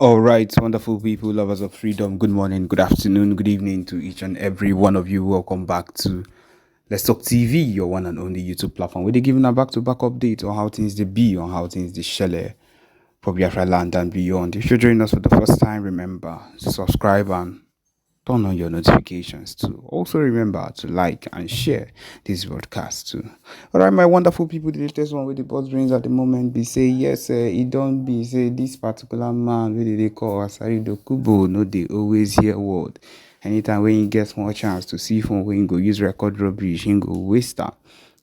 All right, wonderful people, lovers of freedom. Good morning, good afternoon, good evening to each and every one of you. Welcome back to Let's Talk TV, your one and only YouTube platform. Where they giving a back-to-back update on how things they be, on how things they shell for Biafra land and beyond. If you're joining us for the first time, remember to subscribe and turn on your notifications too. Also remember to like and share this broadcast too. Alright, my wonderful people, the latest one with the boss brains at the moment be say yes, it don't be say this particular man wey they call Asari Dokubo no they always hear word. Anytime when he gets more chance to see phone when he go use record rubbish, he go waste that.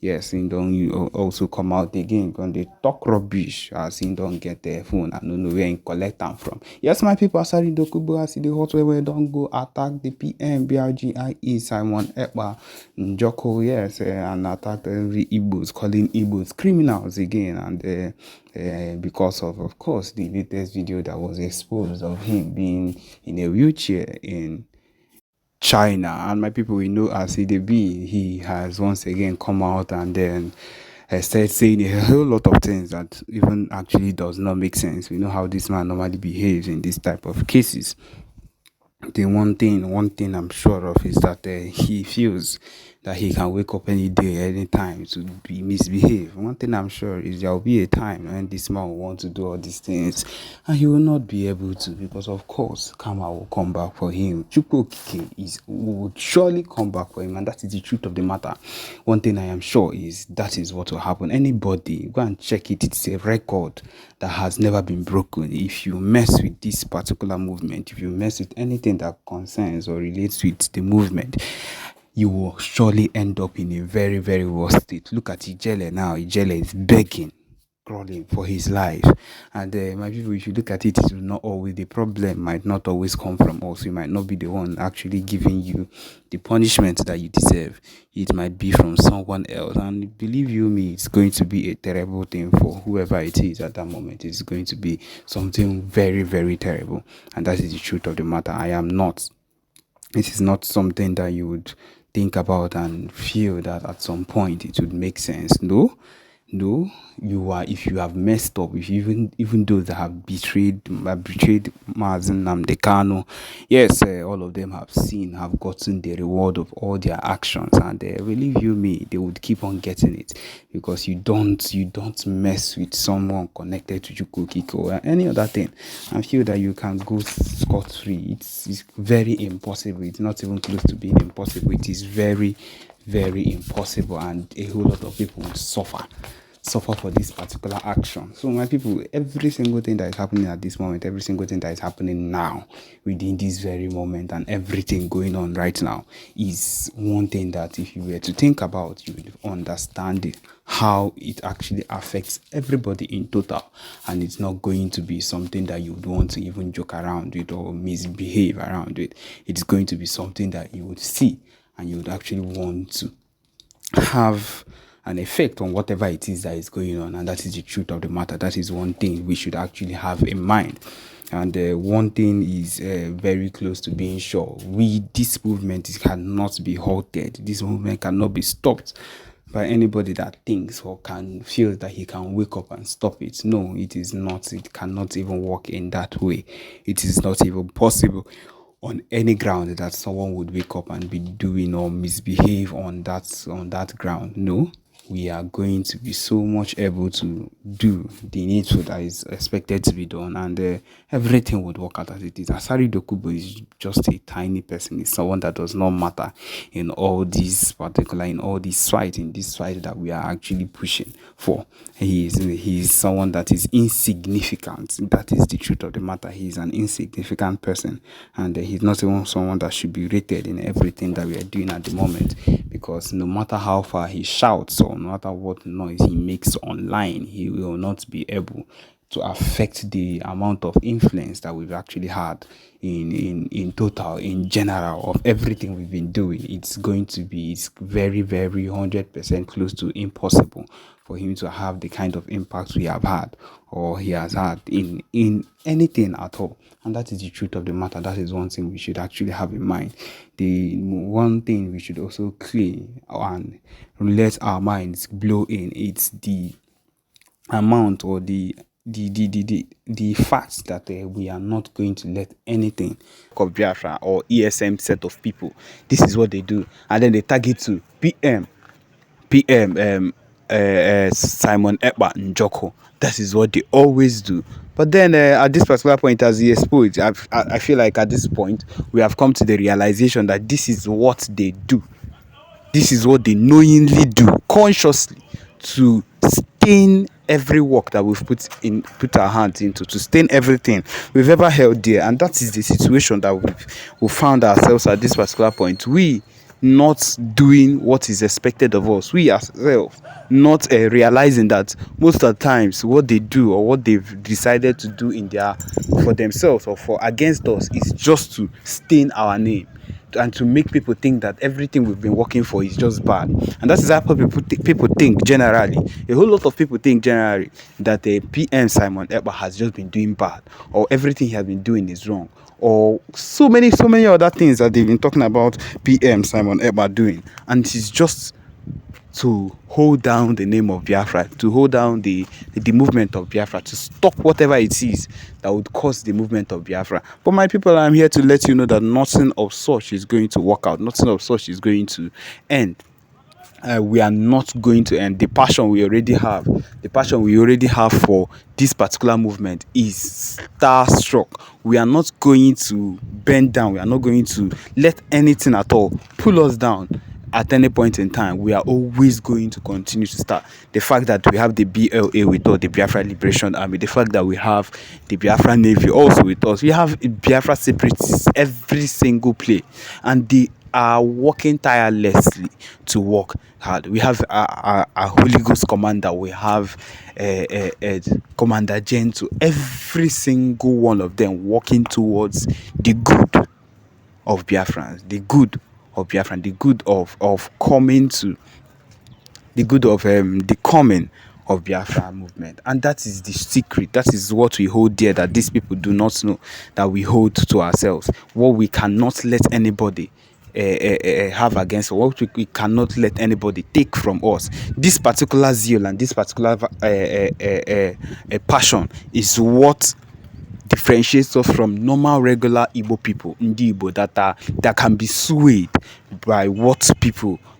Yes, he don't you also come out again when they talk rubbish as he don't get their phone and don't know where he collect them from. Yes, my people, Asari Dokubo as the hot way don't go attack the PM BRGIE Simon Ekpa Njoko, yes, and attack every Igbos, calling Igbos criminals again, and because of course, the latest video that was exposed of him being in a wheelchair in China. And my people, we know as CDB, he has once again come out and then started saying a whole lot of things that even actually does not make sense. We know how this man normally behaves in this type of cases. The one thing I'm sure of is that he feels that he can wake up any day, any time to be misbehave. One thing I'm sure is there will be a time when this man will want to do all these things and he will not be able to, because of course karma will come back for him. Chukwokike will surely come back for him, and that is the truth of the matter. One thing I am sure is that is what will happen. Anybody go and check it, it's a record that has never been broken. If you mess with this particular movement, if you mess with anything that concerns or relates with the movement, you will surely end up in a very, very worse state. Look at Ijele now. Ijele is begging, crawling for his life. And my people, if you look at it, it will not always, the problem might not always come from us. We might not be the one actually giving you the punishment that you deserve. It might be from someone else. And believe you me, it's going to be a terrible thing for whoever it is at that moment. It's going to be something very, very terrible. And that is the truth of the matter. It is not something that you would think about and feel that at some point it would make sense. No, you are, if you have messed up, if you even those that have betrayed Mazen Namdekano, yes, all of them have gotten the reward of all their actions, and believe you me, they would keep on getting it, because you don't mess with someone connected to Chukwukiko or any other thing and feel that you can go scot free. It's very impossible. It's not even close to being impossible. It is very, very impossible, and a whole lot of people will suffer for this particular action. So my people, every single thing that is happening at this moment, every single thing that is happening now within this very moment, and everything going on right now is one thing that if you were to think about, you would understand it, how it actually affects everybody in total. And it's not going to be something that you would want to even joke around with or misbehave around with. It's going to be something that you would see and you would actually want to have an effect on whatever it is that is going on. And that is the truth of the matter. That is one thing we should actually have in mind. And one thing is very close to being sure. This movement cannot be halted. This movement cannot be stopped by anybody that thinks or can feel that he can wake up and stop it. No, it is not. It cannot even work in that way. It is not even possible on any ground that someone would wake up and be doing or misbehave on that ground. No, we are going to be so much able to do the needful that is expected to be done, and everything would work out as it is. Asari Dokubo is just a tiny person. It's someone that does not matter in all these in this fight that we are actually pushing for. He is someone that is insignificant. That is the truth of the matter. He is an insignificant person, and he's not even someone that should be rated in everything that we are doing at the moment, because no matter how far he shouts or no matter what noise he makes online, he will not be able to affect the amount of influence that we've actually had in total, in general, of everything we've been doing. It's very, very 100% close to impossible for him to have the kind of impact we have had or he has had in anything at all. And that is the truth of the matter. That is one thing we should actually have in mind. The one thing we should also clear and let our minds blow in, it's the amount or the the fact that we are not going to let anything of Biafra or ESM set of people. This is what they do, and then they tag it to PM Simon Ekpa Njoko. That is what they always do. But then at this particular point, as he exposed, I feel like at this point we have come to the realization that this is what they do. This is what they knowingly do, consciously, to stain every work that we've put our hands into, to stain everything we've ever held dear. And that is the situation that we found ourselves at this particular point. We not doing what is expected of us. We ourselves not realizing that most of the times what they do or what they've decided to do in their for themselves or for against us is just to stain our name and to make people think that everything we've been working for is just bad. And that is how people think generally. A whole lot of people think generally that the PM Simon Ekpa has just been doing bad, or everything he has been doing is wrong, or so many other things that they've been talking about PM Simon Ekpa doing. And it's just to hold down the name of Biafra, to hold down the movement of Biafra, to stop whatever it is that would cause the movement of Biafra. But my people, I'm here to let you know that nothing of such is going to work out. Nothing of such is going to end. We are not going to end. The passion we already have for this particular movement is starstruck. We are not going to bend down. We are not going to let anything at all pull us down at any point in time. We are always going to continue to start. The fact that we have the BLA with us, the Biafra Liberation Army, the fact that we have the Biafra Navy also with us, we have Biafra separatists every single play, and they are working tirelessly to work hard. We have a Holy Ghost commander, we have a Commander Gentle, every single one of them working towards the good of Biafrans, the good of Biafran, the good of coming to the good of the coming of Biafra movement. And that is the secret. That is what we hold dear, that these people do not know, that we hold to ourselves. What we cannot let anybody have against us, what we cannot let anybody take from us. This particular zeal and this particular passion is what differentiates us from normal regular Igbo people, Ndi Igbo, that can be swayed by what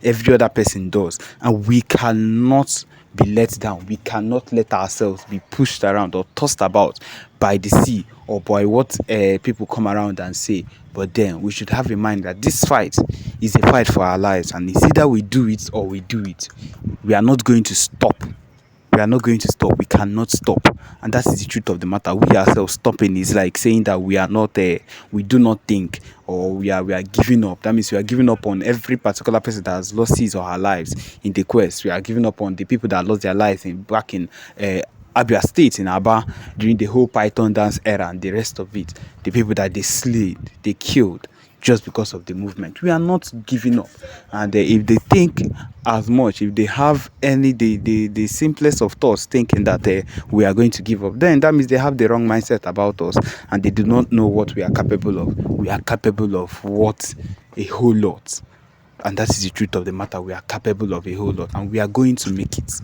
every other person does, and we cannot be let down. We cannot let ourselves be pushed around or tossed about by the sea or by what people come around and say. But then we should have in mind that this fight is a fight for our lives, and it's either we do it or we do it. We are not going to stop. We are not going to stop. We cannot stop. And that is the truth of the matter. We ourselves stopping is like saying that we are not we do not think, or we are giving up. That means we are giving up on every particular person that has lost his or her lives in the quest. We are giving up on the people that lost their lives back in Abia State, in Aba, during the whole Python dance era and the rest of it. The people that they slayed, they killed, just because of the movement. We are not giving up. And if they think as much, if they have the simplest of thoughts thinking that we are going to give up, then that means they have the wrong mindset about us, and they do not know what we are capable of. We are capable of what? A whole lot. And that is the truth of the matter. We are capable of a whole lot, and we are going to make it.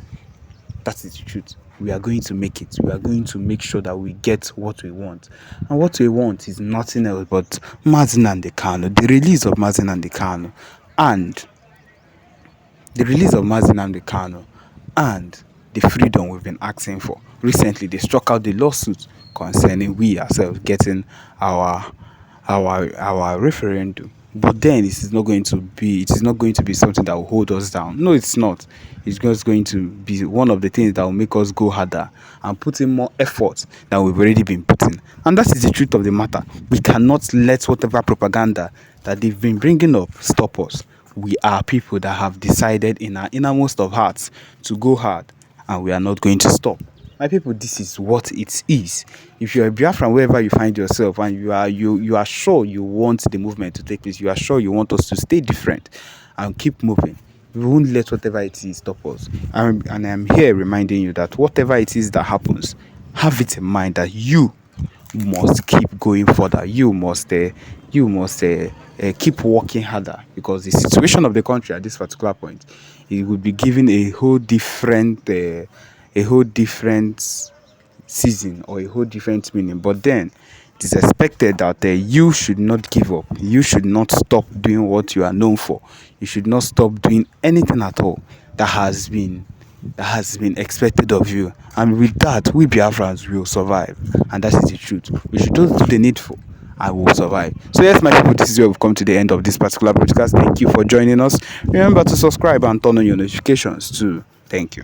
That is the truth. We are going to make it. We are going to make sure that we get what we want. And what we want is nothing else but Mazi Nnamdi Kanu, the release of Mazi Nnamdi Kanu, and the freedom we've been asking for. Recently, they struck out the lawsuit concerning we ourselves getting our referendum. But then it is not going to be something that will hold us down. No, it's not. It's just going to be one of the things that will make us go harder and put in more effort than we've already been putting. And that is the truth of the matter. We cannot let whatever propaganda that they've been bringing up stop us. We are people that have decided in our innermost of hearts to go hard, and we are not going to stop. My people, this is what it is. If you're a Biafran, wherever you find yourself, and you are sure you want the movement to take place, you are sure you want us to stay different and keep moving, we won't let whatever it is stop us. And I'm here reminding you that whatever it is that happens, have it in mind that you must keep going further. You must keep working harder, because the situation of the country at this particular point, it would be given a whole different season or a whole different meaning. But then it is expected that you should not give up. You should not stop doing what you are known for. You should not stop doing anything at all that has been expected of you. And with that, we Biafrans will survive. And that is the truth. We should just do the needful. I will survive. So yes, my people, this is where we've come to the end of this particular broadcast. Thank you for joining us. Remember to subscribe and turn on your notifications too. Thank you.